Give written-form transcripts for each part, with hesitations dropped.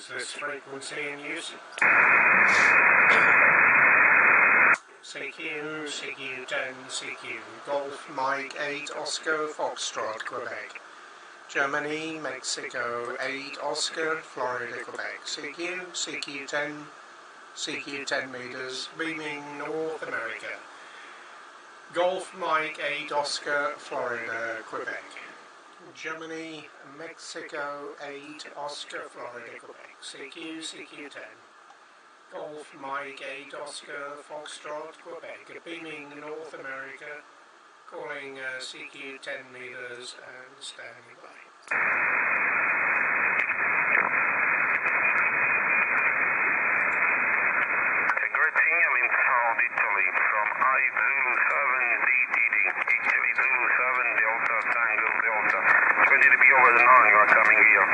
Is this frequency in use? CQ, CQ10, CQ, Golf Mike 8 Oscar Foxtrot, Quebec. Germany, Mexico 8 Oscar, Florida, Quebec. CQ, CQ10, CQ10 meters, beaming North America. Golf Mike 8 Oscar, Florida, Quebec. Germany, Mexico 8 Oscar, Florida, Quebec. CQ, CQ10. Golf Mike 8 Oscar Foxtrot, Quebec. Beaming North America. Calling CQ 10 meters and standing by. Great signal in South Italy from I-Zulu-7-DTD. Italy Zulu-7 Delta Tango Delta. 20 dB over the 9, you are coming here.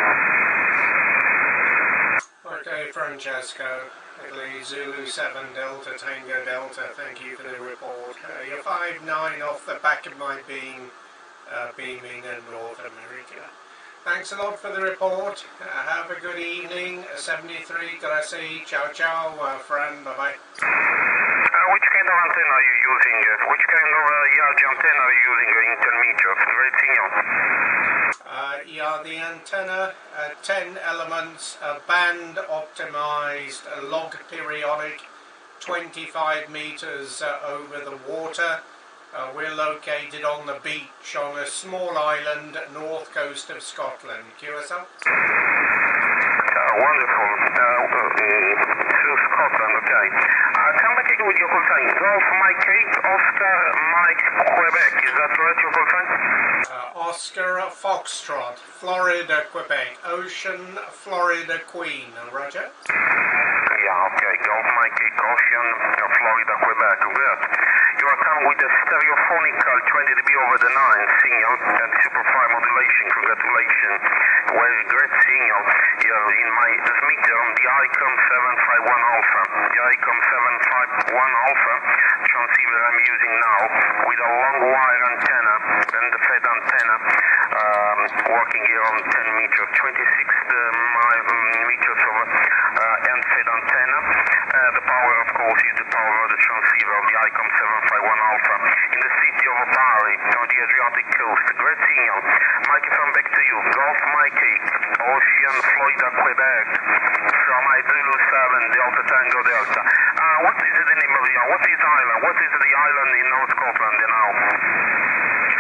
Okay, Francesco. Italy Zulu 7 Delta Tango Delta, thank you for the report. You're 5-9 off the back of my beam, beaming in North America. Thanks a lot for the report. Have a good evening. 73, grazie. Ciao, ciao, friend. Bye-bye. Which kind of antenna are you using? Which kind of yard antenna are you using in 10 meters? Great signal. Yeah, the antenna, 10 elements, band optimized, log periodic, 25 meters over the water. We're located on the beach on a small island, north coast of Scotland. QSL? Wonderful. To Scotland, okay. Come back again with your call sign. Golf Mike 8, Oscar Mike Quebec. Is that right, your call sign? Oscar Foxtrot, Florida, Quebec. Ocean, Florida, Queen. Roger? Yeah, okay. Golf Mike 8, Ocean, Florida, Quebec. Good. You are coming with a stereophonical 20 dB over the 9 signal and super fine modulation. Congratulations. Well, great signal. You're in my meter on the ICOM 751 Alpha. The ICOM 751 Alpha transceiver I'm using now with a long wire antenna and the fed antenna working here on 10 meters, 26 meters of end fed antenna. The power, of course, is the power of the transceiver of the ICOM 751 Alpha in the city of Bari on the Adriatic coast. Great signal. Microphone back to you. Golf Mike 8, Ocean, Florida, Quebec, from Zulu 7 Delta Tango Delta. What is the name of the island? What is the island? What is the island in North Scotland now?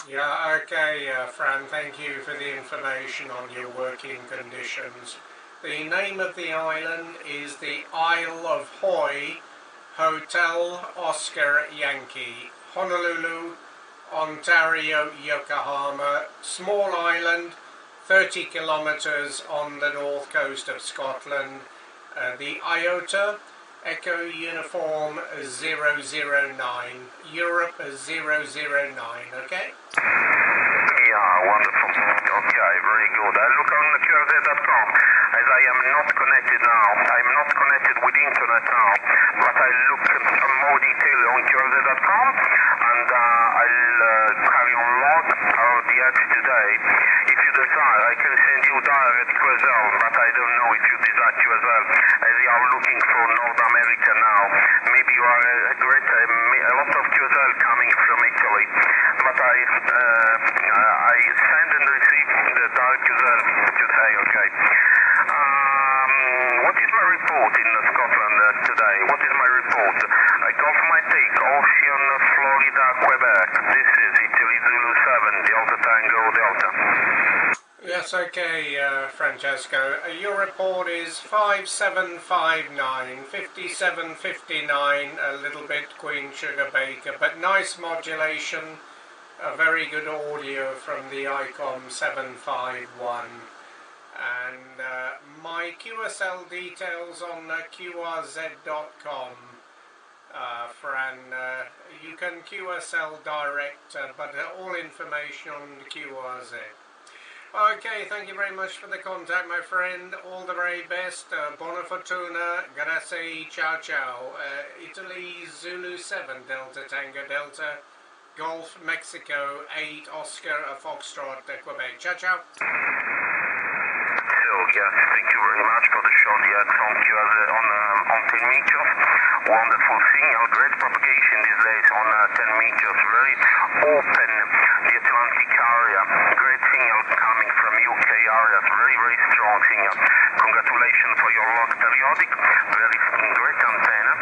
Yeah, okay, Fran, thank you for the information on your working conditions. The name of the island is the Isle of Hoy, Hotel Oscar Yankee, Honolulu, Ontario, Yokohama, small island, 30 kilometers on the north coast of Scotland. The IOTA, Echo Uniform 009, Europe 009, okay? Yeah, wonderful. Okay, very good. I look on QRZ.com as I am not connected now. I'm not connected with the internet now, but I look more detail on QRZ.com and I'll carry on log our DX today. If you desire, I can send you direct QSL, but I don't know if you desire QSL as we are looking for North America now. Maybe you are a lot of QSL coming from Italy, but I send and receive the direct QSL today, okay. What is my report in Scotland today? What is my report? Golf my take, Ocean, Florida, Quebec. This is Italy Zulu 7, Delta Tango Delta. Yes, okay, Francesco. Your report is 5759, 5759, a little bit Queen Sugar Baker, but nice modulation, very good audio from the ICOM 751. And my QSL details on QRZ.com, Fran. You can QSL direct, but all information on the QRZ. Okay, thank you very much for the contact, my friend. All the very best. Buona fortuna. Grazie. Ciao, ciao. Italy Zulu 7 Delta Tango Delta. Golf Mexico 8 Oscar Foxtrot Quebec. Ciao, ciao. So Yes, thank you very much for the shot. Yes, on 10 meters. Wonderful signal, great propagation these days on 10 meters. Very open, the Atlantic area. Great signal coming from UK areas. Very, very strong signal. Congratulations for your log periodic. Very great antenna.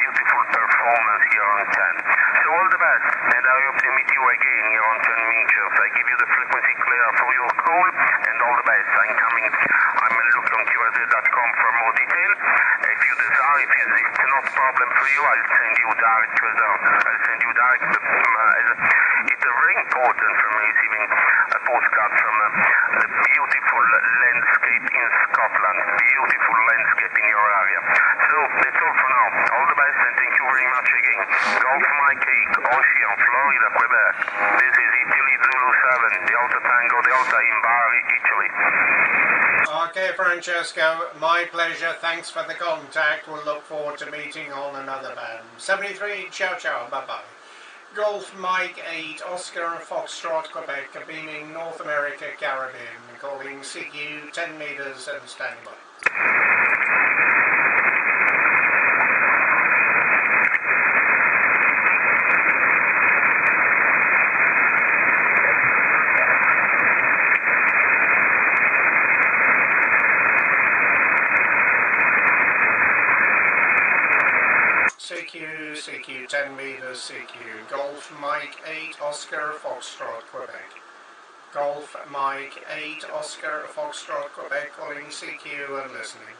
Beautiful performance here on 10. So all the best, and I hope to meet you again here on 10 meters. I give you the frequency clear for your call, and all the best. I'm looking on QRZ.com for more detail. If you desire, if it's not a problem for you, I'll send you direct result. I'll send you direct. It's very important for me receiving a postcard from the beautiful landscape in Scotland. Beautiful landscape in your area. So that's all for now. All the best, and thank you very much again. Golf Mike 8, Ocean, Florida, Quebec. This is Italy Zulu 7, Delta Tango Delta in Bari, Italy. Okay, Francesco, my pleasure. Thanks for the contact. We'll look forward to meeting on another band. 73, ciao ciao, bye-bye. Golf Mike 8, Oscar Foxtrot, Quebec, beaming North America, Caribbean, calling CQ 10 meters and standing by. CQ 10 meters, CQ. Golf Mike 8, Oscar Foxtrot, Quebec. Golf Mike 8, Oscar Foxtrot, Quebec, calling CQ and listening.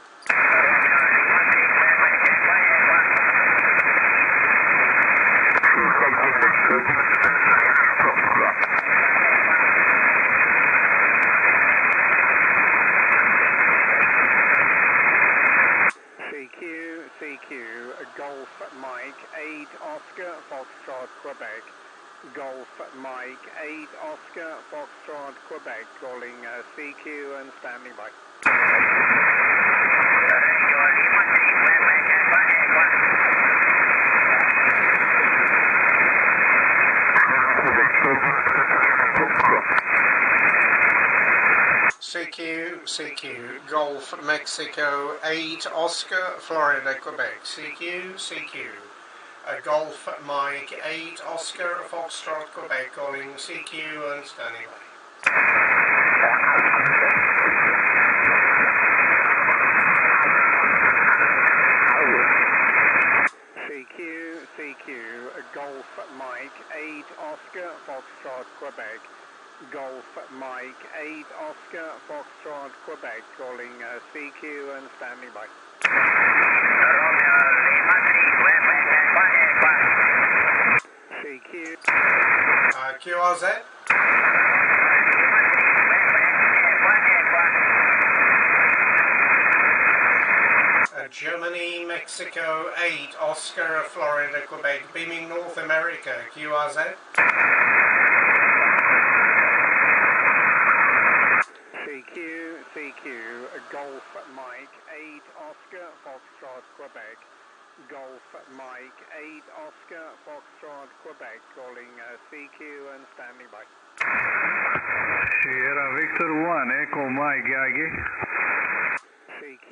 CQ, Golf Mike 8, Oscar Foxtrot, Quebec. Golf Mike 8, Oscar Foxtrot, Quebec, calling CQ and standing by. CQ, Golf Mexico 8, Oscar, Florida, Quebec. CQ, Golf Mike 8, Oscar, Foxtrot, Quebec, calling CQ and standing by. CQ, Golf Mike 8, Oscar, Foxtrot, Quebec. Golf Mike 8, Oscar, Foxtrot, Quebec, calling CQ and standing by. CQ. QRZ. Germany, Mexico 8, Oscar, Florida, Quebec, beaming North America, QRZ. CQ, Golf Mike 8, Oscar, Foxtrot, Quebec. Golf Mike 8, Oscar, Foxtrot, Quebec, calling CQ and standing by. Sierra Victor 1, Echo Mike Yankee. CQ.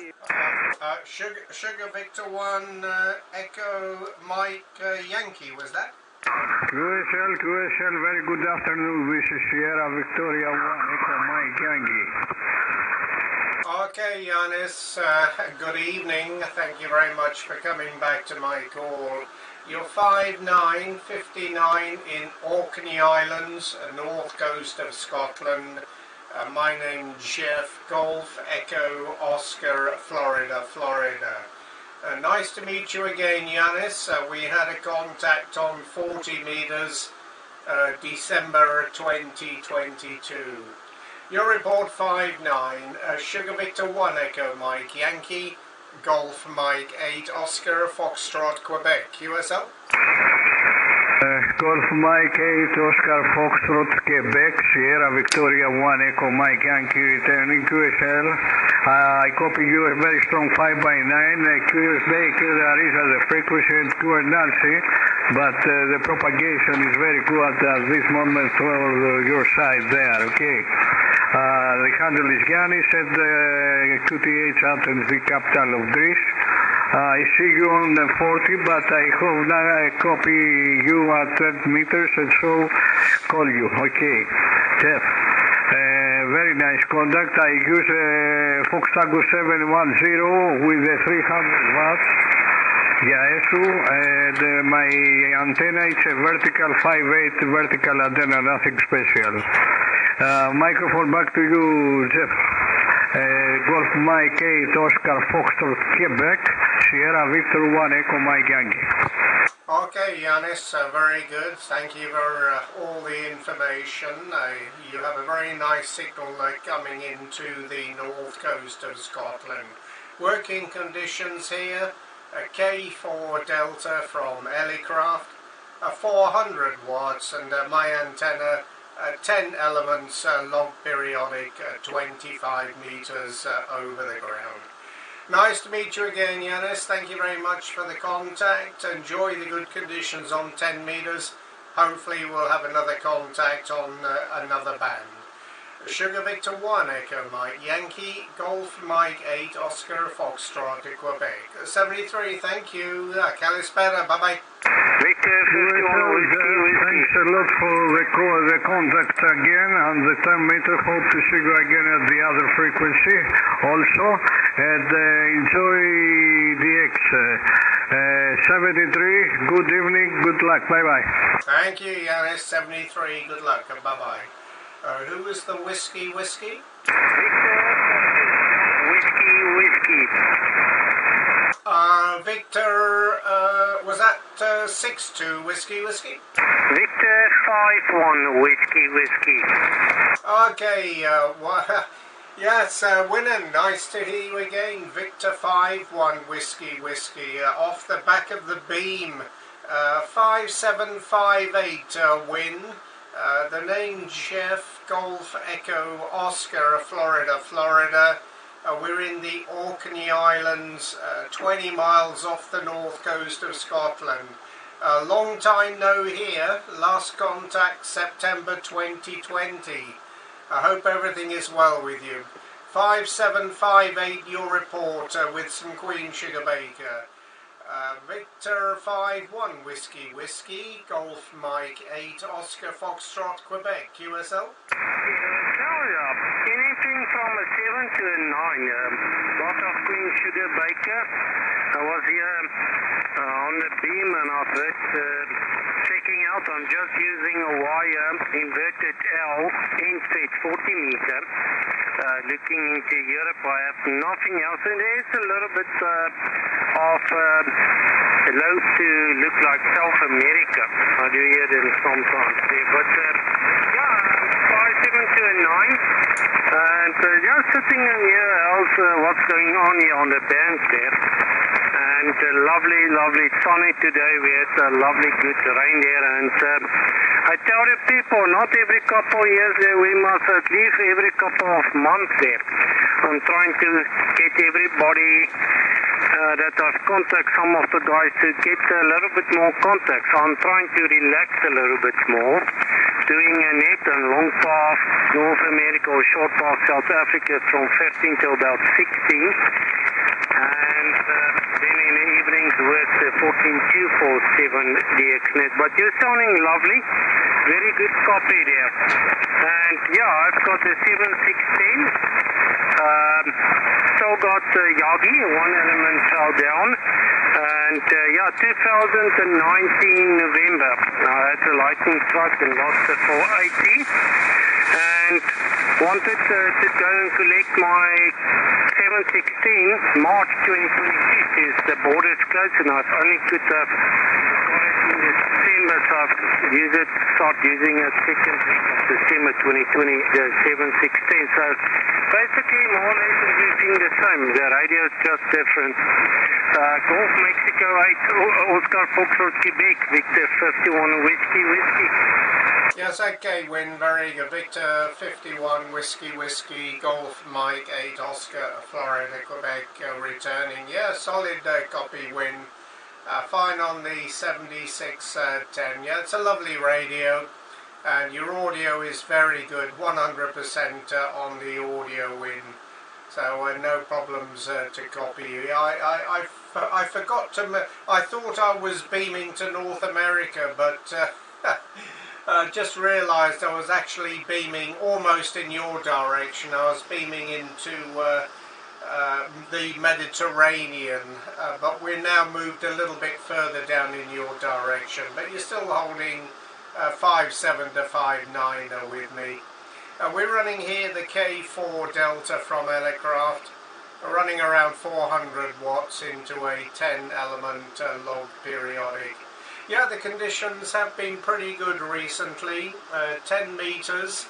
Sugar Victor 1, Echo Mike Yankee, was that? QSL, very good afternoon. This is Sierra Victoria 1, Echo Mike Yankee. Okay, Yanis, good evening. Thank you very much for coming back to my call. You're 59 in Orkney Islands, north coast of Scotland. My name's Jeff, Golf Echo Oscar, Florida. Nice to meet you again, Yanis. We had a contact on 40 meters, December 2022. Your report 59, Sugar Victor 1 Echo Mike Yankee, Golf Mike 8 Oscar Foxtrot, Quebec, QSL. Golf Mike 8 Oscar Foxtrot, Quebec, Sierra Victoria 1 Echo Mike Yankee returning QSL. I copy you a very strong 5x9. QSL there is as a frequency and Nancy, but the propagation is very good at this moment to your side there, okay? The handle is Giannis at QTH Athens, the capital of Greece. I see you on the 40, but I hope that I copy you at 30 meters and so call you. Okay, Jeff. Very nice contact. I use Fox Tango 710 with the 300 watts GM8OFQ, and my antenna is a vertical 5.8 vertical antenna, nothing special. Microphone back to you, Jeff. Golf Mike 8 Oscar Foxtrot Quebec, Sierra Victor 1 Echo Mike Yankee. Okay, Yanis, very good. Thank you for all the information. You have a very nice signal coming into the north coast of Scotland. Working conditions here, a K4 Delta from Ellicraft, 400 watts, and my antenna 10 elements, log periodic, 25 meters over the ground. Nice to meet you again, Yanis. Thank you very much for the contact. Enjoy the good conditions on 10 meters. Hopefully we'll have another contact on another band. Sugar Victor 1 Echo Mike Yankee, Golf Mike 8 Oscar Foxtrot Quebec. 73, thank you. Kalispera, bye-bye. Victor 51 Thanks a lot for the contact again on the 10 meter. Hope to see you again at the other frequency also, and enjoy the X. 73, good evening, good luck, bye-bye. Thank you, Yanis. 73, good luck, bye-bye. Who is the Whiskey? Whiskey. Victor, was that 6-2 Whiskey? Victor 5-1 Whiskey. Okay, yes, winner, nice to hear you again. Victor 5-1 Whiskey, off the back of the beam, 5758 win. The name Jeff Golf Echo Oscar, Florida. We're in the Orkney Islands, 20 miles off the north coast of Scotland. Long time no hear, last contact September 2020. I hope everything is well with you. 5758 your report with some Queen Sugar Baker. Victor 5-1 Whiskey, Golf Mike 8 Oscar Foxtrot Quebec, QSL. Anything from a 7 to a 9. Lot of Queen Sugar Baker. I was here on the beam and I've heard checking out. I'm just using a wire inverted L inset 40 meter. Looking into Europe, I have nothing else, and there's a little bit of low to look like South America. I do hear them sometimes there, but yeah, 5-7 to a 9, and just sitting in here else what's going on here on the bands there, and lovely sunny today. We had a lovely good rain there, and I tell the people, not every couple of years we must at least every couple of months there. I'm trying to get everybody that I've contacted some of the guys to get a little bit more contact. So I'm trying to relax a little bit more, doing a net and long path, North America or short path South Africa from 15 to about 16. And then in the evenings with 14.247 DXNet. But you're sounding lovely, very good copy there. And yeah, I've got the 7610. Still got Yagi, one element fell down. And yeah, 2019 November. I had a lightning strike and lost the 480. And wanted to go and collect my 716 March 2022 since the borders closed, and I've only could have got it in December, so I've start using it second week of December 2020, the 716. So basically more or less everything the same. The radio is just different. Golf Mexico 8 Oscar Foxtrot Quebec, Victor 51 Whiskey. Yes, okay, win, very good. Victor 51 Whiskey, Golf Mike 8 Oscar, Florida, Quebec, returning. Yeah, solid copy win. Fine on the 7610. Yeah, it's a lovely radio. and your audio is very good, 100% on the audio in, so no problems to copy you. I forgot to, I thought I was beaming to North America, but just realised I was actually beaming almost in your direction. I was beaming into the Mediterranean, but we're now moved a little bit further down in your direction, but you're still holding 5.7 to 5.9 with me. We're running here the K4 Delta from Elecraft. We're running around 400 watts into a 10 element log periodic. Yeah, the conditions have been pretty good recently. 10 meters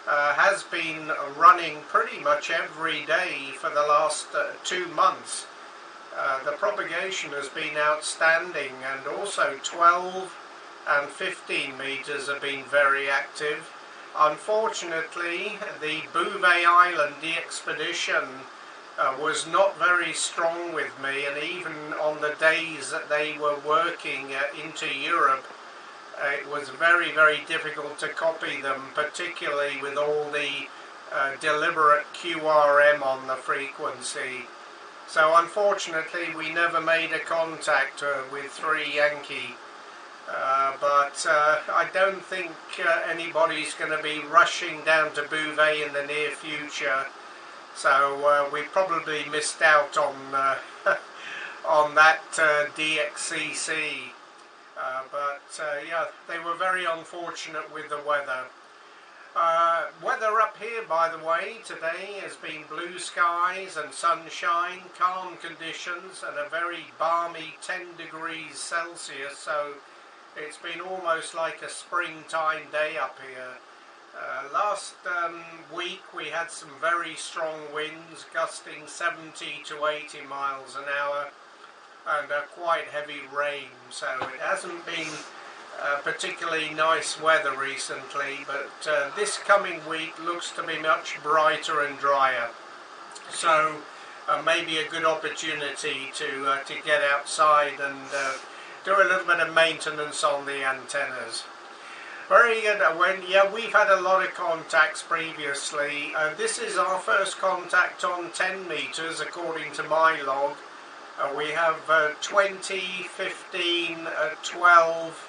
has been running pretty much every day for the last 2 months. The propagation has been outstanding, and also 12 and 15 meters have been very active. Unfortunately, the Bouvet Island, the expedition, was not very strong with me, and even on the days that they were working into Europe, it was very, very difficult to copy them, particularly with all the deliberate QRM on the frequency. So unfortunately we never made a contact with 3 Yankee, but I don't think anybody's going to be rushing down to Bouvet in the near future. So we probably missed out on on that DXCC, but yeah, they were very unfortunate with the weather. Weather up here, by the way, today has been blue skies and sunshine, calm conditions, and a very balmy 10 degrees Celsius, so it's been almost like a springtime day up here. Last week we had some very strong winds, gusting 70 to 80 miles an hour, and quite heavy rain, so it hasn't been particularly nice weather recently, but this coming week looks to be much brighter and drier, so maybe a good opportunity to get outside and do a little bit of maintenance on the antennas. Very good. Yeah, we've had a lot of contacts previously. This is our first contact on 10 meters according to my log. We have 20, 15, 12,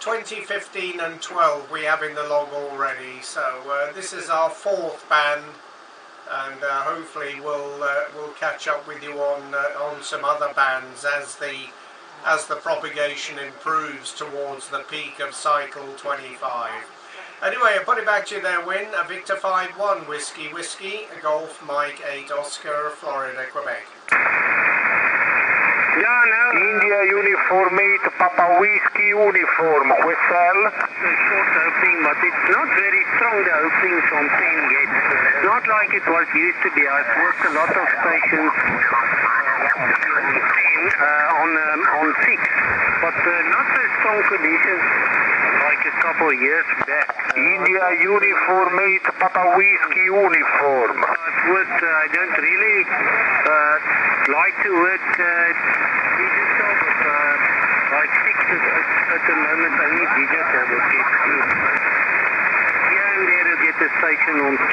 20, 15 and 12 we have in the log already. So this is our 4th band, and hopefully we'll catch up with you on some other bands as the propagation improves towards the peak of cycle 25. Anyway, I put it back to you there, Win. Victor 5-1, Whiskey, Golf, Mike 8, Oscar, Florida, Quebec. Yeah, no. India Uniform 8, Papa Whiskey Uniform, Whistle. A short opening, but it's not very strong, the openings on 10 yet. Not like it was used to be. I've worked a lot of stations on 6, but not so strong conditions like a couple of years back. India Uniform 8, Papa Whiskey Uniform. I've worked, I don't really like to work digital, but like 6 at the moment, only digital will get through. Here and there you get a station on 2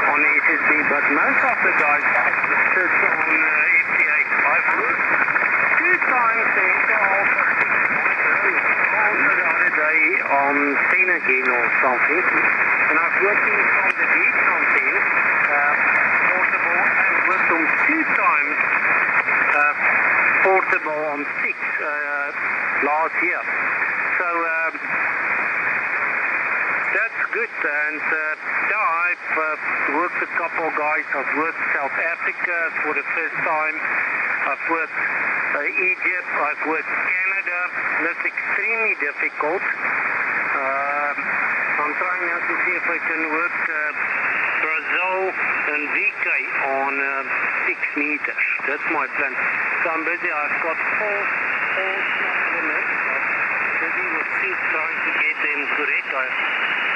on SSB, but most of the guys sit on FT8. I've worked 2 times also the other day on 10 again or something, and I've worked from the beach on 10, portable, and worked on 2 times portable on 6 last year. So that's good, and I've worked a couple of guys. I've worked South Africa for the first time. I've worked Egypt, I've worked Canada. That's extremely difficult. I'm trying now to see if I can work Brazil and VK on 6 meters. That's my plan. So I'm busy. I've got 4 limits. I'm busy with 2 trying to get them correct. I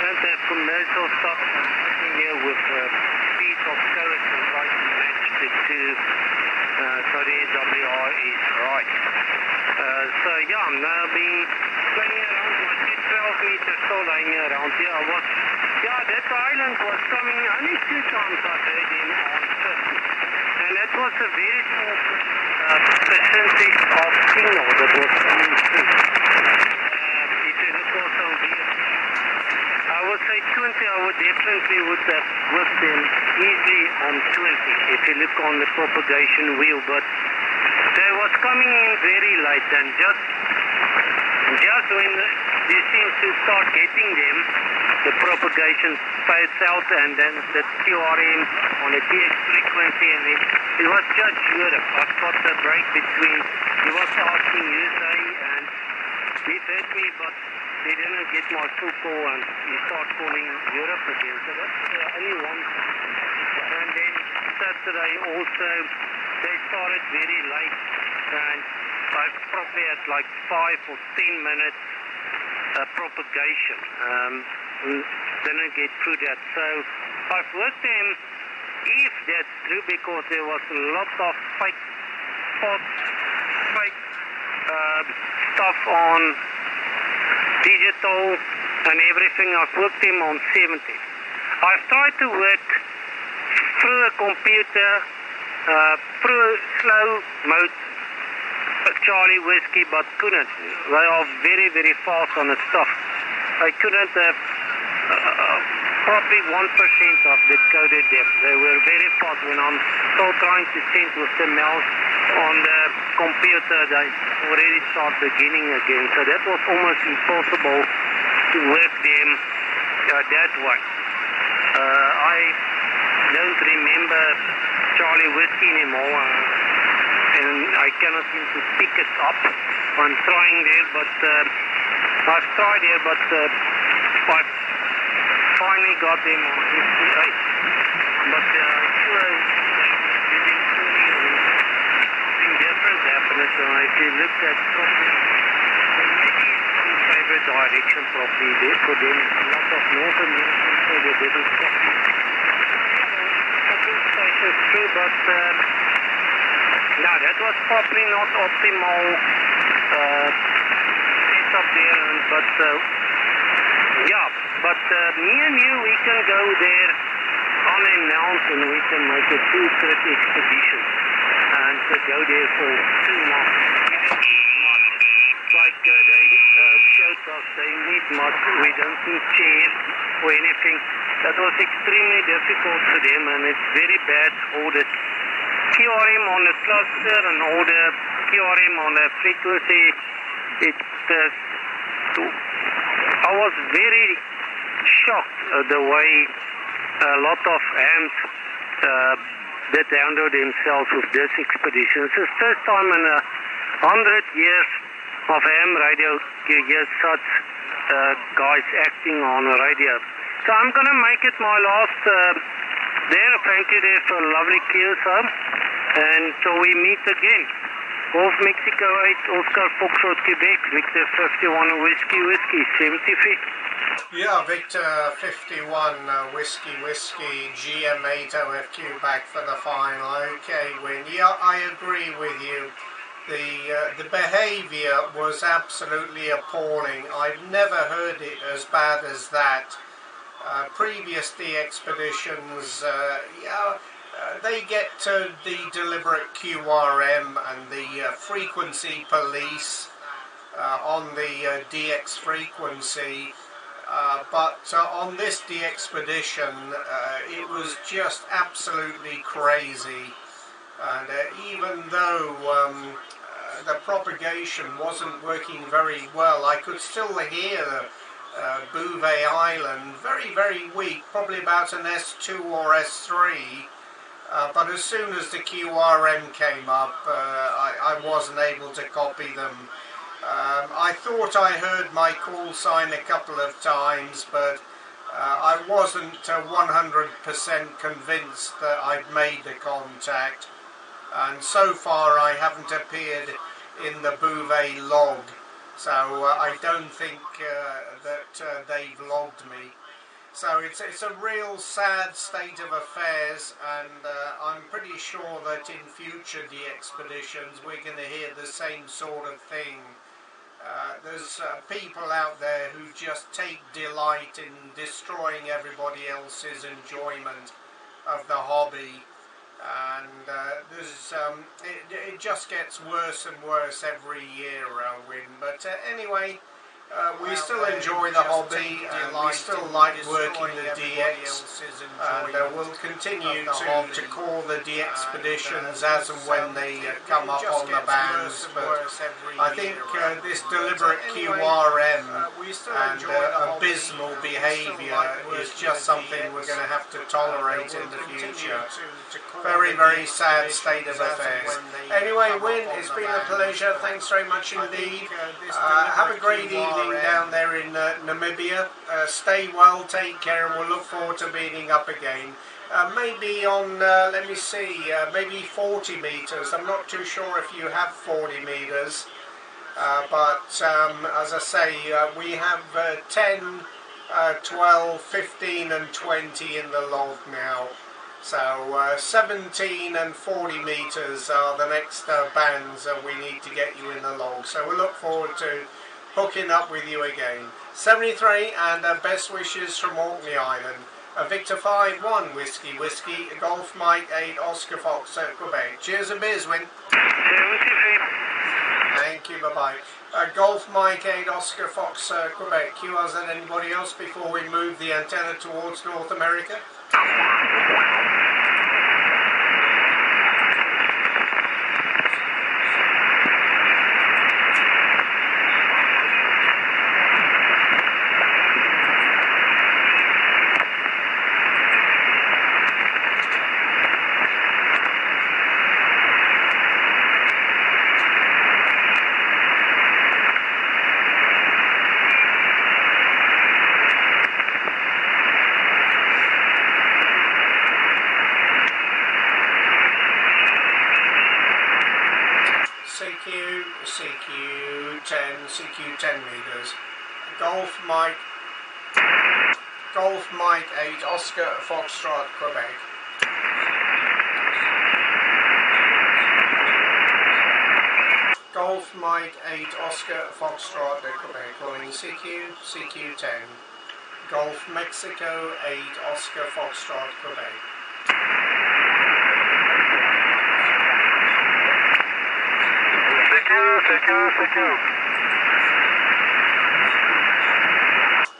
don't have commercial stuff. I'm sitting here with a piece of carrot and trying to match so the WR is right. So yeah, I'm now been playing around my 12 meters still lying around here. That island was coming only 2 times I heard him on 50. And that was a very small percentage of signal that was coming through. If you look also here, I would say 20, I would definitely would have worked them easily on 20 if you look on the propagation wheel, but they was coming in very late, and just when you seem to start getting them, the propagation fades out, and then the QRM on the TX frequency, and it was just Europe. I've got the break between, he was asking USA, and he heard me, but they didn't get my full call, and he started calling Europe again. So that's the only one. And then Saturday also, they started very late, and I probably had like 5 or 10 minutes propagation. Didn't get through that. So I've worked them, if that's true, because there was a lot of fake stuff on digital and everything. I've worked them on 70. I've tried to work through a computer, through slow mode, Charlie Whiskey, but couldn't. They are very, very fast on the stuff. I couldn't have probably 1% of decoded them. They were very fast. When I'm still trying to send with the mouse on the computer, they already start beginning again. So that was almost impossible to work them that way. I don't remember Charlie Whiskey anymore, and I cannot seem to pick it up. I'm trying there, but I've tried there, but I finally got them on 58. But sure, something different happened. So if you look at probably, maybe some favorite direction probably there for them. A lot of North Americans, so they didn't stop. It's true, but no, that was probably not optimal setup there, but yeah, but me and you, we can go there unannounced, and we can make a 2-trip expedition and go there for 2 months. Like they showed us, they need much, we don't need chairs or anything. That was extremely difficult for them, and it's very bad. All the QRM on the cluster and all the QRM on the frequency, I was very shocked the way a lot of hams that handle themselves with this expedition. It's the first time in 100 years of ham radio you hear such guys acting on a radio. So I'm going to make it my last there. Thank you there for a lovely QSO. And so we meet again. Golf Mexico 8, Oscar Foxtrot Quebec, Victor 51 Whiskey 70 feet. Yeah, Victor 51 Whiskey, GM8OFQ back for the final. Okay, Win. Yeah, I agree with you. The behaviour was absolutely appalling. I've never heard it as bad as that. Previous the expeditions, they get to the deliberate QRM and the frequency police on the DX frequency, but on this DXpedition it was just absolutely crazy. And even though the propagation wasn't working very well, I could still hear Bouvet Island very, very weak, probably about an S2 or S3, but as soon as the QRM came up, I wasn't able to copy them. I thought I heard my call sign a couple of times, but I wasn't 100% convinced that I'd made the contact, and so far I haven't appeared in the Bouvet log. So I don't think that they've logged me. So it's a real sad state of affairs, and I'm pretty sure that in future expeditions we're going to hear the same sort of thing. There's people out there who just take delight in destroying everybody else's enjoyment of the hobby, and it just gets worse and worse every year, Win. But anyway, we still enjoy the hobby, and we still like working the DX, and we'll continue to call the DXpeditions as and when they come up on the bands. But I think this deliberate QRM and abysmal behaviour is just something we're going to have to tolerate in the future. Very, very sad state of affairs. Anyway, Win, it's been a pleasure. Thanks very much indeed. Have a great evening down there in Namibia. Stay well, take care, and we'll look forward to meeting up again. Maybe on, let me see, maybe 40 metres. I'm not too sure if you have 40 metres. But as I say, we have 10, 12, 15 and 20 in the log now. So 17 and 40 metres are the next bands we need to get you in the log. So we look forward to hooking up with you again. 73 and best wishes from Orkney Island. Victor 5-1 Whiskey Whiskey Golf Mike 8 Oscar Fox Quebec. Cheers and beers, Win. Thank you, bye-bye. Golf Mike 8 Oscar Fox Quebec. QRs and anybody else before we move the antenna towards North America? CQ 10 meters. Golf Mike 8 Oscar Foxtrot Quebec. Golf Mike 8 Oscar Foxtrot Quebec calling CQ 10. Golf Mexico 8 Oscar Foxtrot Quebec. CQ.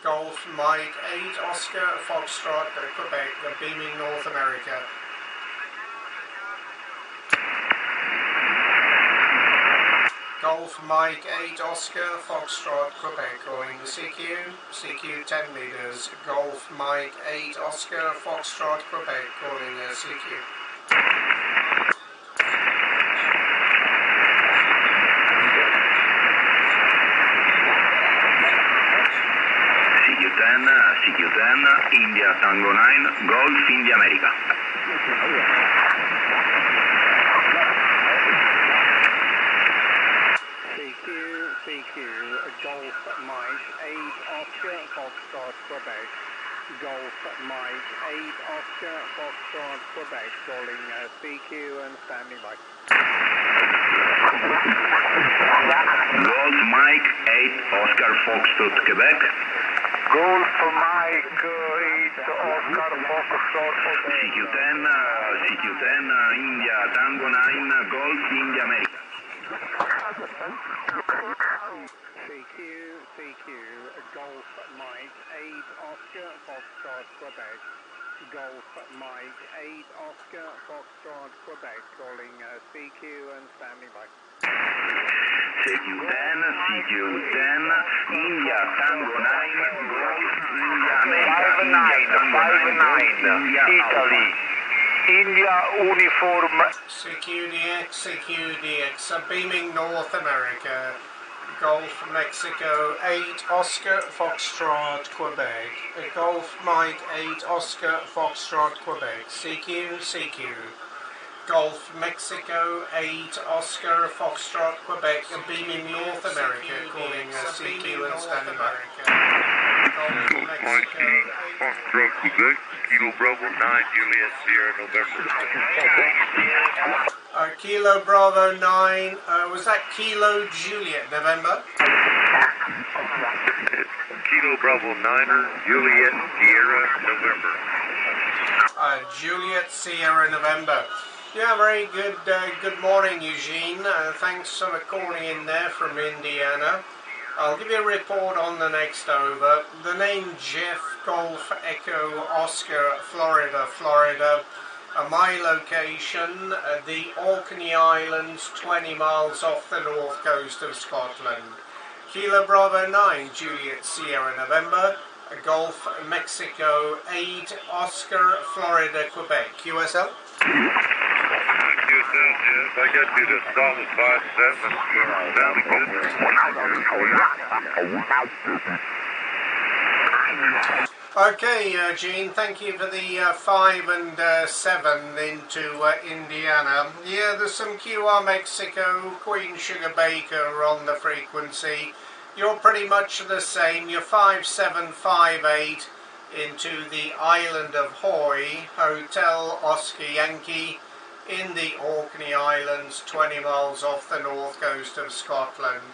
Golf Mike 8 Oscar Foxtrot Quebec, beaming North America. Golf Mike 8 Oscar Foxtrot Quebec calling CQ 10 meters. Golf Mike 8 Oscar Foxtrot Quebec calling CQ. CQ10, India Tango 9, Golf India America. CQ, Golf Mike 8 Oscar Foxtrot Quebec. Golf Mike 8 Oscar Foxtrot Quebec calling CQ and standing by. Golf Mike 8 Oscar Foxtrot Quebec. Golf Mike 8 Oscar Foxtrot CQ10, India Tango 9, Golf India America. CQ, Golf Mike 8 Oscar Foxtrot Quebec. Golf Mike 8 Oscar Foxtrot Quebec calling CQ and standing by. CQ10, India Tango 9, Golf India America. 5-9, Italy. India Uniform. CQDX, beaming North America. Golf Mexico 8 Oscar Foxtrot Quebec. Golf Mike 8 Oscar Foxtrot Quebec. CQ. Golf Mexico 8 Oscar Foxtrot Quebec, beaming North America, calling CQ and standing by. Golf Mexico 8 Foxtrot, Quebec, Kilo Bravo 9, Juliet Sierra, November. Kilo Bravo 9, was that Kilo Juliet, November? Kilo Bravo 9er, Juliet Sierra, November. Juliet Sierra, November. Yeah, very good. Good morning, Eugene. Thanks for calling in there from Indiana. I'll give you a report on the next over. The name Jeff Golf Echo Oscar, Florida. My location, the Orkney Islands, 20 miles off the north coast of Scotland. Kilo Bravo 9, Juliet Sierra, November. Gulf, Mexico, 8, Oscar, Florida, Quebec. QSL? QSL, Jeff. I got you to solid 5-7. Okay, Gene, thank you for the 5 and 7 into Indiana. Yeah, there's some QR Mexico, Queen Sugar Baker on the frequency. You're pretty much the same. You're 5758 into the island of Hoy, Hotel Oscar Yankee in the Orkney Islands, 20 miles off the north coast of Scotland.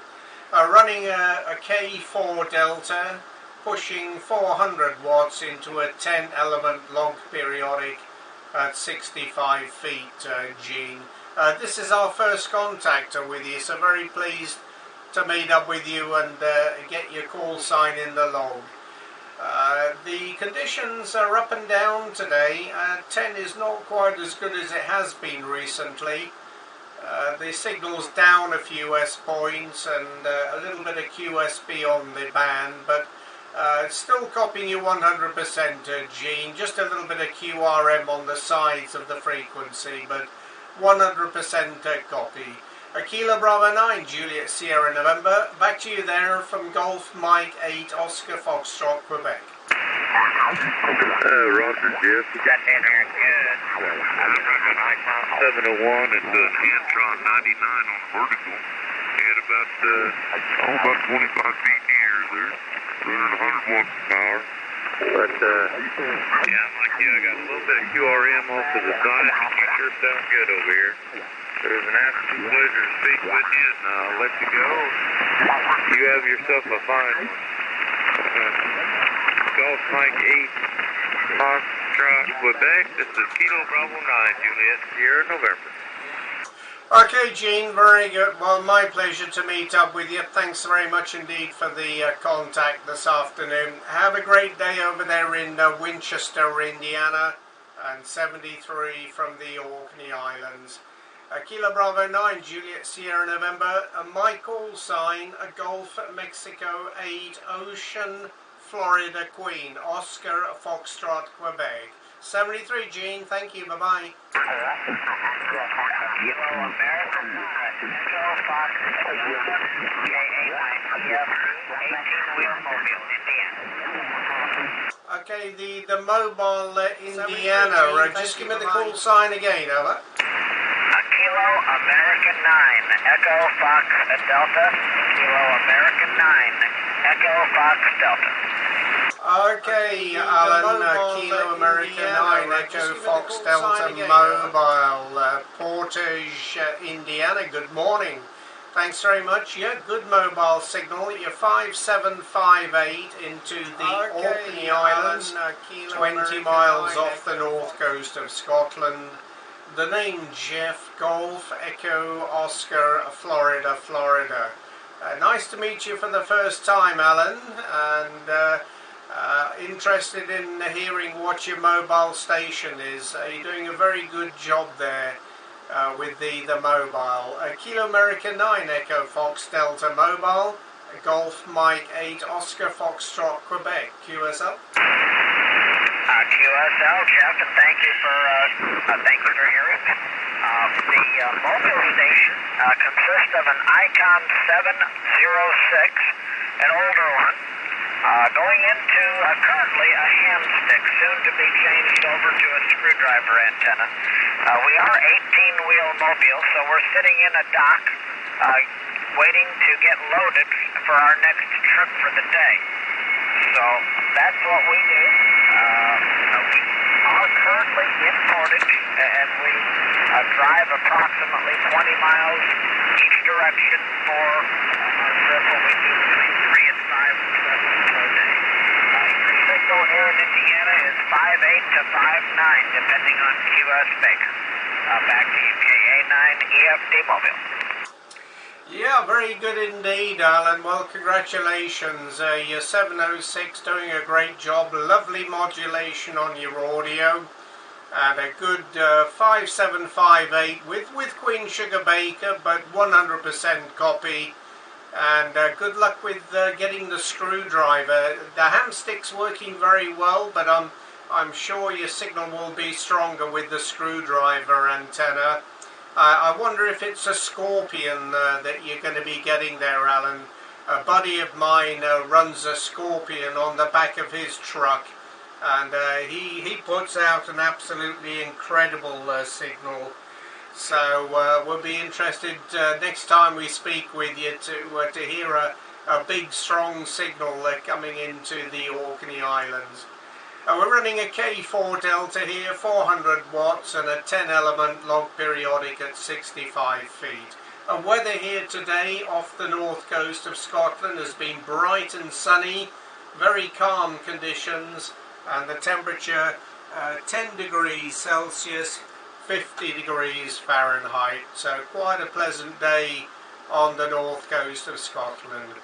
Running a K4 Delta, pushing 400 watts into a 10 element log periodic at 65 feet, Gene. This is our first contact with you, so very pleased to meet up with you and get your call sign in the log. The conditions are up and down today. 10 is not quite as good as it has been recently. The signal's down a few S points and a little bit of QSB on the band, but it's still copying you 100%, Gene. Just a little bit of QRM on the sides of the frequency, but 100% copy. Kilo Bravo 9, Juliet Sierra, November. Back to you there from Golf Mike 8, Oscar Foxtrot, Quebec. Roger, Jeff. You got that here good. I'm running ICOM 701 and Antron 99 on vertical. Had about 25 feet here. There. Running 100 watts of power. But, yeah, I'm like you. I got a little bit of QRM off to the side. You sure sound good over here. It was an absolute pleasure to speak with you, and I'll let you go. You have yourself a fine one. Golf Mike 8, Foxtrot, Quebec. This is Kilo Bravo 9, Juliet Sierra, November. Okay, Gene, very good. Well, my pleasure to meet up with you. Thanks very much indeed for the contact this afternoon. Have a great day over there in Winchester, Indiana, and 73 from the Orkney Islands. Kilo Bravo 9, Juliet Sierra, November. My call sign, Gulf, Mexico 8, Ocean, Florida, Queen, Oscar, Foxtrot, Quebec. 73, Gene. Thank you. Bye-bye. Okay, the mobile Indiana. Just give me the call sign again, over. Kilo American 9, Echo Fox Delta. Kilo American 9, Echo Fox Delta. Okay, Alan, Kilo American 9, Echo Fox Delta Mobile, Portage, Indiana. Good morning. Thanks very much. Yeah, good mobile signal. You're 5758 into the Orkney Islands, 20 miles off the north coast of Scotland. The name Jeff Golf Echo Oscar, Florida. Nice to meet you for the first time, Alan, and interested in hearing what your mobile station is. You're doing a very good job there with the mobile. Kilo American 9 Echo Fox Delta Mobile, Golf Mike 8 Oscar Foxtrot, Quebec. QSL? QSL, Jeff, and thank you for hearing me. The mobile station consists of an Icon 706, an older one, going into currently a hamstick, soon to be changed over to a screwdriver antenna. We are 18-wheel mobile, so we're sitting in a dock waiting to get loaded for our next trip for the day. So that's what we do. We are currently in Portage, and we drive approximately 20 miles each direction for our trip, where we do between 3 and 5 trips per day. Your signal here in Indiana is 5.8 to 5.9, depending on QS Baker. Back to you, GA9EFD Mobile. Yeah, very good indeed, Alan. Well, congratulations. Your 706 doing a great job. Lovely modulation on your audio. And a good 5758 with Queen Sugar Baker, but 100% copy. And good luck with getting the screwdriver. The hamstick's working very well, but I'm sure your signal will be stronger with the screwdriver antenna. I wonder if it's a Scorpion that you're going to be getting there, Alan. A buddy of mine runs a Scorpion on the back of his truck, and he puts out an absolutely incredible signal. So we'll be interested next time we speak with you to hear a big strong signal coming into the Orkney Islands. We're running a K4 Delta here, 400 watts and a 10 element log periodic at 65 feet. And weather here today off the north coast of Scotland has been bright and sunny, very calm conditions, and the temperature 10 degrees Celsius, 50 degrees Fahrenheit. So quite a pleasant day on the north coast of Scotland.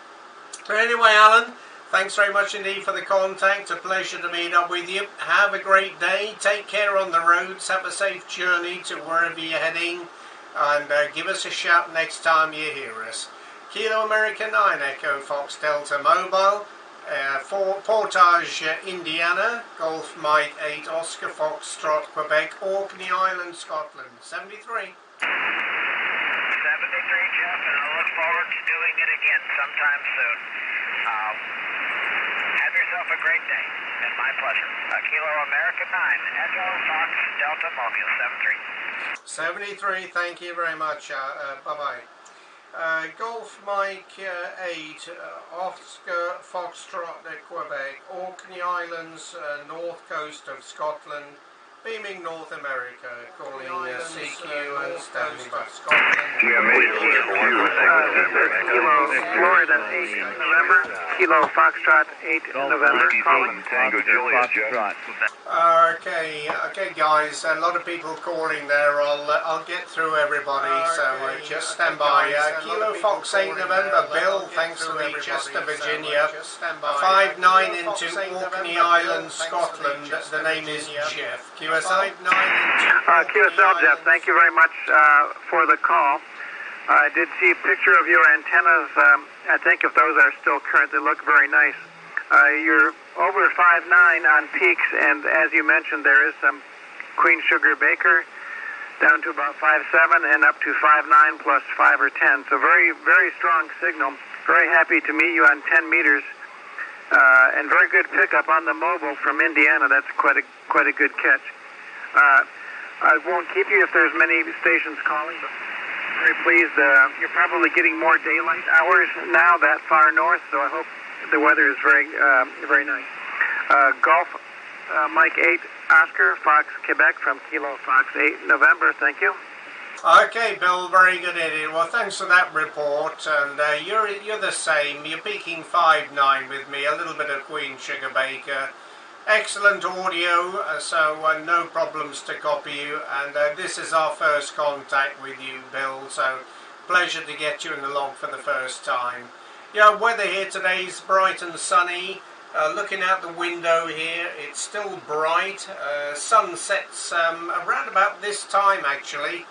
But anyway, Alan, thanks very much indeed for the contact. A pleasure to meet up with you. Have a great day. Take care on the roads. Have a safe journey to wherever you're heading. And give us a shout next time you hear us. Kilo America 9 Echo Fox Delta Mobile. For Portage, Indiana. Golf Mike 8 Oscar Foxtrot, Quebec. Orkney Island, Scotland. 73. 73, Jeff, and I look forward to doing it again sometime soon. Have yourself a great day, and my pleasure. Kilo America 9, Echo Fox Delta Mobile 73, 73. thank you very much. Bye-bye. Golf Mike 8, Oscar Foxtrot, Quebec, Orkney Islands, north coast of Scotland, beaming North America, calling CQ and standing by Scotland. Kilo Florida 8 November, Kilo Foxtrot 8 November, calling. Tango Juliet, Jeff. Okay, guys. A lot of people calling there. I'll get through everybody. So just stand by. Kilo Fox 8 November. Bill, thanks for the Chester, Virginia. 5-9 into Orkney Island, Scotland. The name is Jeff. QSL. QSL, Jeff. Thank you very much for the call. I did see a picture of your antennas. I think if those are still current, they look very nice. You're over 5.9 on peaks, and as you mentioned, there is some Queen Sugar Baker down to about 5.7 and up to 5.9 plus 5 or 10. So very, very strong signal. Very happy to meet you on 10 meters, and very good pickup on the mobile from Indiana. That's quite a good catch. I won't keep you if there's many stations calling, but very pleased. You're probably getting more daylight hours now that far north, so I hope the weather is very, very nice. Golf Mike 8 Oscar Fox Quebec from Kilo Fox 8 November. Thank you. Okay, Bill, very good idiot. Well, thanks for that report. And you're the same. You're peaking 5.9 with me. A little bit of Queen Sugar Baker. Excellent audio, so no problems to copy you. And this is our first contact with you, Bill. So pleasure to get you in the log for the first time. Yeah, weather here today is bright and sunny. Looking out the window here, it's still bright. Sun sets around about this time, actually.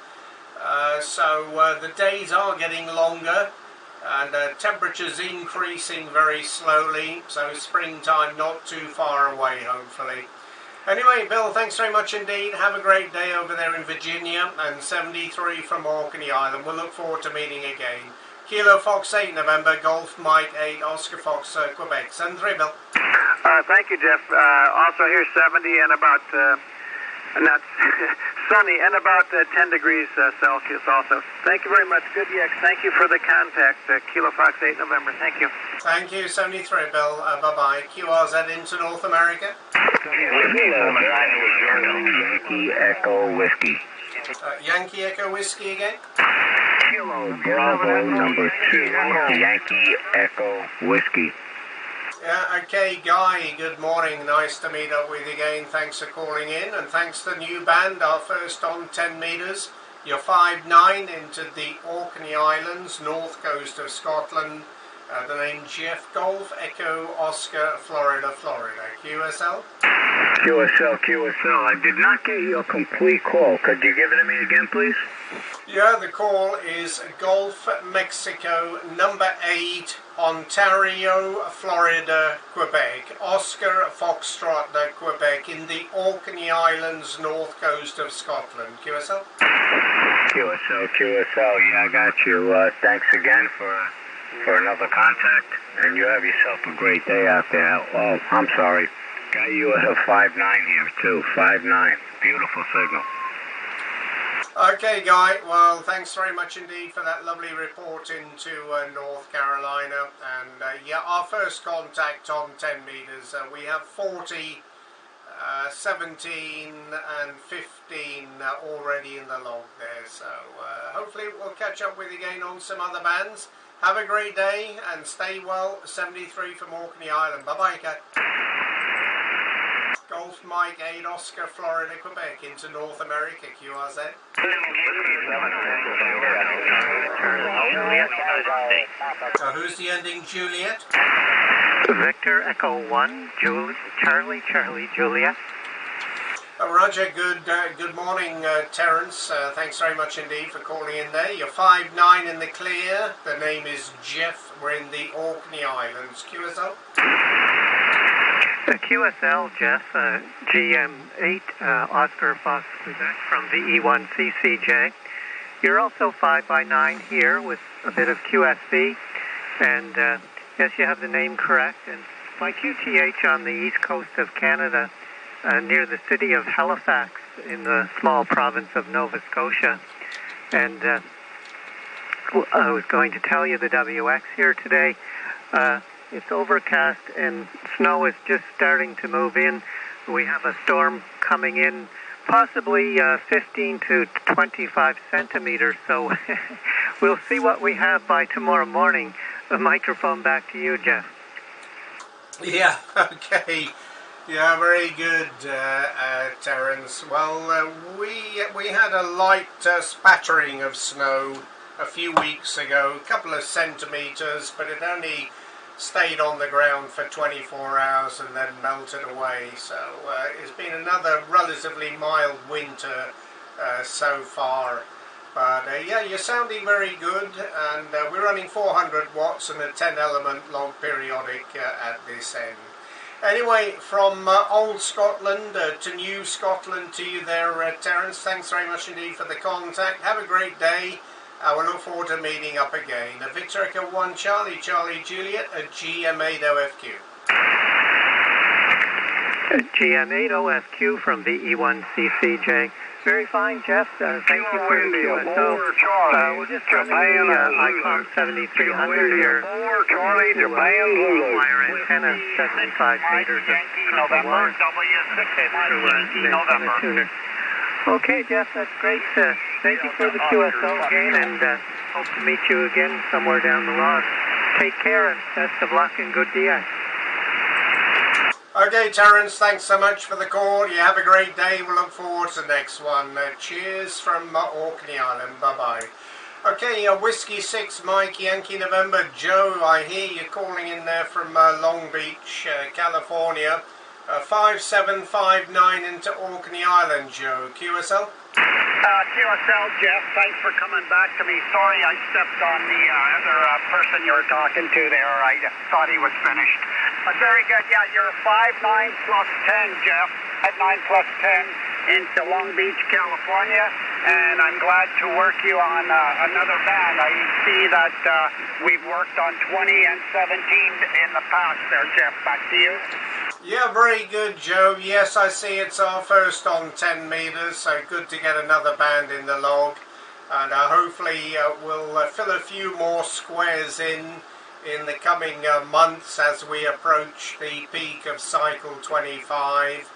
So the days are getting longer, and temperatures increasing very slowly. So springtime not too far away, hopefully. Anyway, Bill, thanks very much indeed. Have a great day over there in Virginia, and 73 from Orkney Island. We'll look forward to meeting again. Kilo Fox 8 November, Golf Mike 8, Oscar Fox, Quebec. 73, Bill. Thank you, Jeff. Also here 70 and about, not sunny, and about 10 degrees Celsius also. Thank you very much. Good, yes. Thank you for the contact. Kilo Fox 8 November. Thank you. Thank you, 73 Bill. Bye-bye. QRZ into North America. Yankee Echo Whiskey. Yankee Echo Whiskey again. Kilo Bravo number 2, Yankee Echo Whiskey. Yeah, okay, Guy, good morning. Nice to meet up with you again. Thanks for calling in, and thanks to the new band, our first on 10 metres. You're 5'9" into the Orkney Islands, north coast of Scotland. The name Jeff Golf, Echo, Oscar, Florida, Florida. QSL? QSL. I did not get your complete call. Could you give it to me again, please? Yeah, the call is Golf, Mexico, number 8, Ontario, Florida, Quebec. Oscar, Foxtrot, Quebec, in the Orkney Islands, north coast of Scotland. QSL? QSL. Yeah, I got you. Thanks again for another contact, and you have yourself a great day out there. Oh, I'm sorry. Got you at a 5'9" here, too. 5'9". Beautiful signal. Okay, Guy. Well, thanks very much indeed for that lovely report into North Carolina. And yeah, our first contact on 10 metres. We have 40, 17 and 15 already in the log there. So hopefully we'll catch up with you again on some other bands. Have a great day and stay well. 73 from Orkney Island. Bye-bye, Kat. Golf Mike 8 Oscar, Florida, Quebec, into North America, QRZ. Who's the ending, Juliet? Victor Echo 1, Charlie, Juliet. Roger, good morning, Terence. Thanks very much indeed for calling in there. You're 5'9" in the clear. The name is Jeff. We're in the Orkney Islands. QSL? QSL, Jeff, GM8, Oscar Fox Quebec from the E1CCJ. You're also 5'9" here with a bit of QSB. And yes, you have the name correct. And my QTH on the east coast of Canada, near the city of Halifax in the small province of Nova Scotia. And I was going to tell you the WX here today. It's overcast and snow is just starting to move in. We have a storm coming in, possibly 15 to 25 centimeters. So we'll see what we have by tomorrow morning. The microphone back to you, Jeff. Yeah, okay. Yeah, very good, Terence. Well, we had a light spattering of snow a few weeks ago, a couple of centimetres, but it only stayed on the ground for 24 hours and then melted away. So it's been another relatively mild winter so far. But yeah, you're sounding very good, and we're running 400 watts and a 10-element log periodic at this end. Anyway, from old Scotland to new Scotland to you there, Terence. Thanks very much indeed for the contact. Have a great day. We'll look forward to meeting up again. Victor Echo 1 Charlie, Juliet at GM8OFQ. GM8OFQ from the E1CCJ. Very fine, Jeff. Thank you for the QSO. We're just running the ICOM 7300 here. Wire antenna, 75 meters of copper wire. Tuner. Okay, Jeff, that's great. Thank you for the QSO again, and hope to meet you again somewhere down the road. Take care, and best of luck and good DX. Okay, Terence, thanks so much for the call. You have a great day. We'll look forward to the next one. Cheers from Orkney Island. Bye-bye. Okay, Whiskey 6, Mike, Yankee November. Joe, I hear you calling in there from Long Beach, California. 5759 into Orkney Island, Joe. QSL? QSL, Jeff, thanks for coming back to me. Sorry I stepped on the other person you were talking to there. I thought he was finished. Very good. Yeah, you're 5'9" plus 10, Jeff. At 9 plus 10 into Long Beach, California. And I'm glad to work you on another band. I see that we've worked on 20 and 17 in the past there, Jeff. Back to you. Yeah, very good, Joe. Yes, I see it's our first on 10 metres, so good to get another band in the log. And hopefully we'll fill a few more squares in in the coming months as we approach the peak of cycle 25.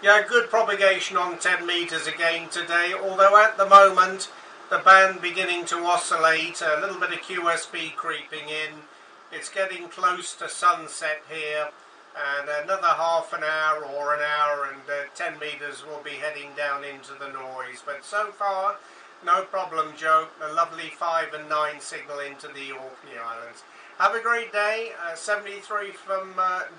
Yeah, good propagation on 10 meters again today, although at the moment the band beginning to oscillate, a little bit of QSB creeping in. It's getting close to sunset here, and another half an hour or an hour and 10 meters will be heading down into the noise. But so far, no problem, Joe. A lovely 5 and 9 signal into the Orkney Islands. Have a great day. 73 from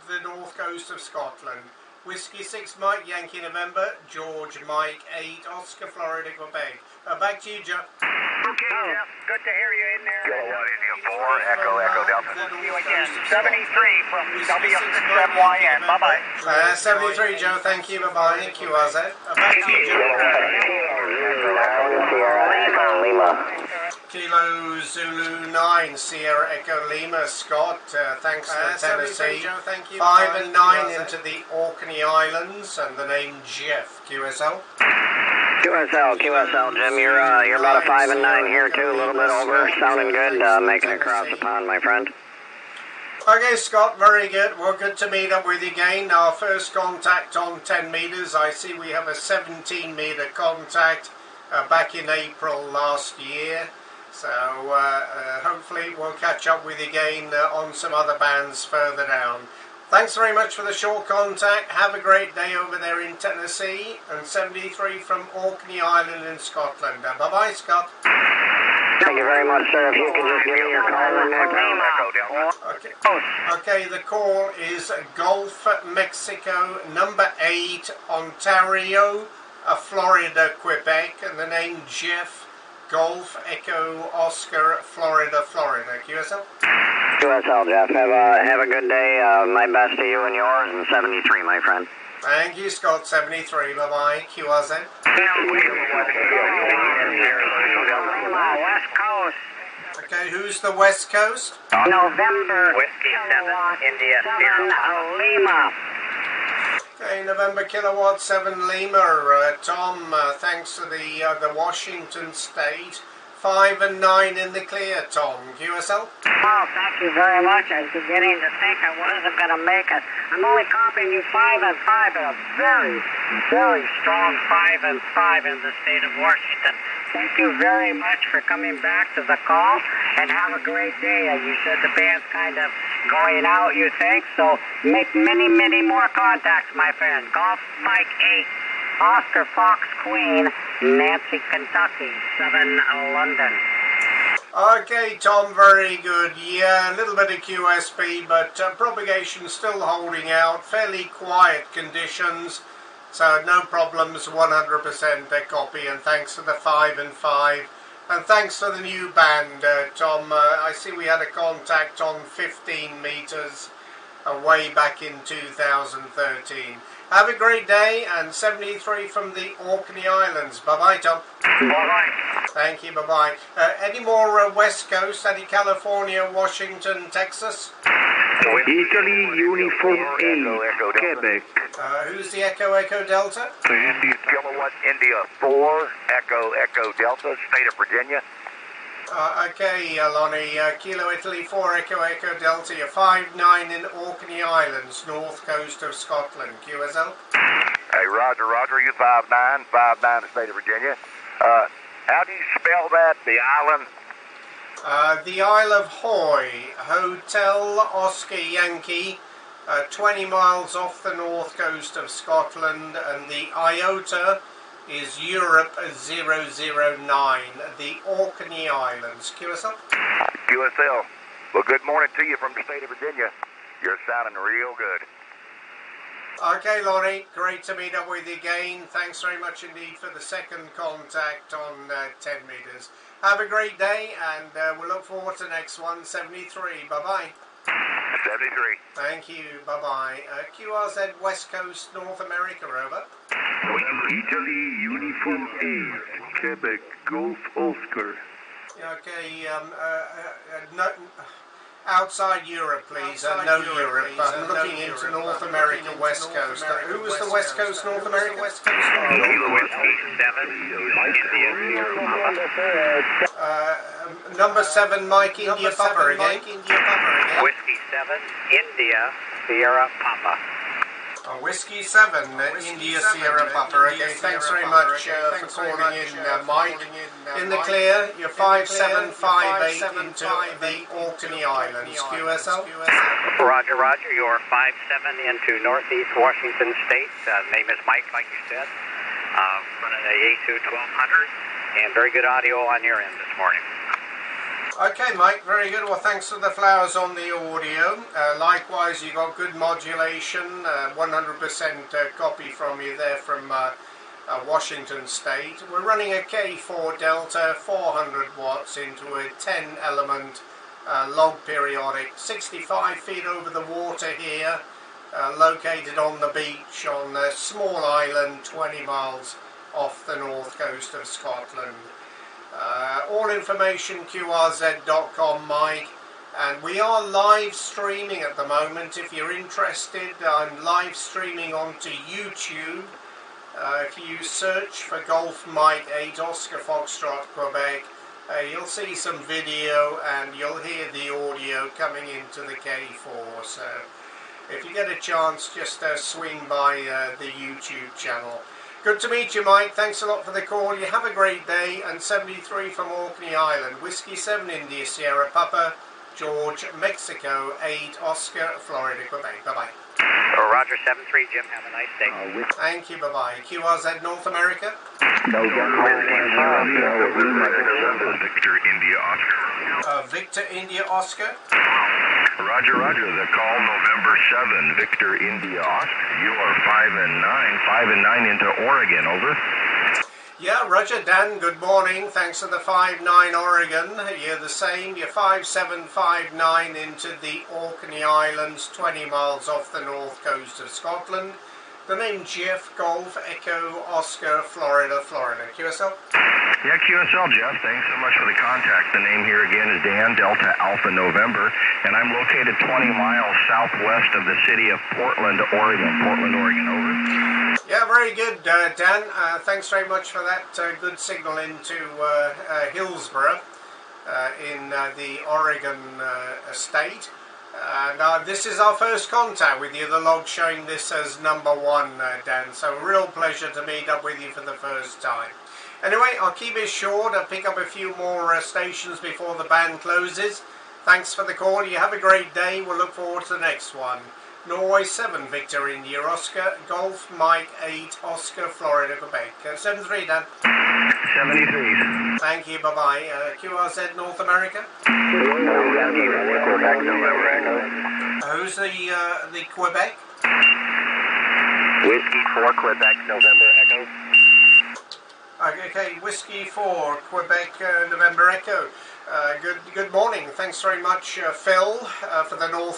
the north coast of Scotland. Whiskey 6 Mike, Yankee November, George Mike 8, Oscar Florida, Quebec. Back to you, Joe. Okay, Jeff. Good to hear you in there. Kilo 1 India 4, Echo, Echo Delta. See you again. 73 from W6MYN. Bye-bye. 73, Joe. Thank you. Bye-bye. QRZ. Back to you, Joe. Lima. Kilo Zulu 9, Sierra Echo Lima, Scott, thanks to Tennessee. Joe, thank you. 5 and 9 into the Orkney Islands, and the name Jeff, QSL. QSL, Jim, you're about a 5 and 9 here too, a little bit over, sounding good, making it across the pond, my friend. Okay, Scott, very good. We're good to meet up with you again. Our first contact on 10 meters. I see we have a 17 meter contact back in April last year. So hopefully we'll catch up with you again on some other bands further down. Thanks very much for the short contact. Have a great day over there in Tennessee. And 73 from Orkney Island in Scotland. Bye-bye, Scott. Thank you very much, sir. If you could just give me your call one more time. Okay, the call is Gulf, Mexico, number 8, Ontario, Florida, Quebec, and the name Jeff, Golf, Echo, Oscar, Florida, QSL? QSL, Jeff. Have a good day. My best to you and yours, and 73, my friend. Thank you, Scott. 73. Bye-bye. QRZ. West Coast. Okay, who's the West Coast? November. Whiskey 7, India 0, Lima. Okay, November Kilowatt 7 Lima. Tom, thanks for the Washington State. 5 and 9 in the clear, Tom. QSL? Oh, thank you very much. I was beginning to think I wasn't going to make it. I'm only copying you 5 and 5, but a very, very strong 5 and 5 in the state of Washington. Thank you very much for coming back to the call, and have a great day. As you said, the band's kind of going out, you think, so make many, many more contacts, my friend. Golf Mike 8. Oscar Fox Queen, Nancy, Kentucky, 7 London. Okay, Tom, very good. Yeah, a little bit of QSB, but propagation still holding out. Fairly quiet conditions, so no problems, 100% copy, and thanks for the 5 and 5. And thanks for the new band, Tom. I see we had a contact on 15 meters way back in 2013. Have a great day, and 73 from the Orkney Islands. Bye-bye, Tom. Bye-bye. Thank you, bye-bye. Any more West Coast, any California, Washington, Texas? Italy, Uniform 8, Quebec. Who's the Echo Delta? Kilowatt India 4, Echo Delta, state of Virginia. Okay, Lonnie, Kilo Italy 4, Echo Delta, you're 5-9 in Orkney Islands, north coast of Scotland. QSL? Hey, Roger, you 5-9, 5-9 the state of Virginia. How do you spell that, the island? The Isle of Hoy, Hotel Oscar Yankee, 20 miles off the north coast of Scotland, and the IOTA is Europe 009, the Orkney Islands. QSL? QSL. Well, good morning to you from the state of Virginia. You're sounding real good. Okay, Lonnie, great to meet up with you again. Thanks very much indeed for the second contact on 10 meters. Have a great day, and we'll look forward to the next one, 73. Bye-bye. 73. Thank you. Bye-bye. QRZ West Coast, North America, over. Italy, Uniform 8, Quebec, Golf Oscar. Okay, outside Europe, please. No Europe. I'm looking into North America, West Coast. Who was the West Coast, North America? West Coast? Number 7, Mike India Papa again. Whiskey 7, India, Sierra Papa. Whiskey 7, India Sierra Papa. Okay, thanks very much for calling in, Mike. In the clear, you're 5758 into the Orkney Islands. QSL? Roger, roger. You're 57 into Northeast Washington State. Name is Mike, like you said. Running a A2 1200, and very good audio on your end this morning. Okay, Mike, very good. Well, thanks for the flowers on the audio. Likewise, you got good modulation, 100% copy from you there from Washington State. We're running a K4 Delta, 400 watts into a 10-element log periodic, 65 feet over the water here, located on the beach on a small island 20 miles off the north coast of Scotland. All information qrz.com, Mike, and we are live streaming at the moment. If you're interested, I'm live streaming onto YouTube. If you search for Golf Mike 8 Oscar Foxtrot Quebec, you'll see some video and you'll hear the audio coming into the K4. So if you get a chance, just swing by the YouTube channel. Good to meet you, Mike. Thanks a lot for the call. You have a great day. And 73 from Orkney Island. Whiskey 7 India Sierra Papa, George Mexico 8 Oscar Florida Quebec. Bye-bye. Roger, 73 Jim. Have a nice day. Thank you. Bye-bye. QRZ North America. Victor India Oscar. Victor India Oscar. Roger, roger. The call November 7, Victor India Oscar. You are 5 and 9 into Oregon. Over. Yeah, Roger, Dan, good morning. Thanks for the 5-9 Oregon. You're the same. You're 5759 into the Orkney Islands, 20 miles off the north coast of Scotland. The name Jeff Golf Echo Oscar Florida, Florida. QSL? Yeah, QSL, Jeff. Thanks so much for the contact. The name here again is Dan, Delta Alpha November, and I'm located 20 miles southwest of the city of Portland, Oregon. Portland, Oregon, over. Yeah, very good, Dan. Thanks very much for that good signal into Hillsborough in the Oregon state. And this is our first contact with you, the log showing this as number 1, Dan. So a real pleasure to meet up with you for the first time. Anyway, I'll keep it short. I'll pick up a few more stations before the band closes. Thanks for the call. You have a great day. We'll look forward to the next one. Norway 7, Victor India Oscar, Golf Mike 8, Oscar Florida, Quebec. 73, Dan. 73. Thank you, bye-bye. QRZ North America. Who's the Quebec? Whiskey 4 Quebec November Echo. Okay, Whiskey 4 Quebec November Echo. Good morning. Thanks very much, Phil, for the North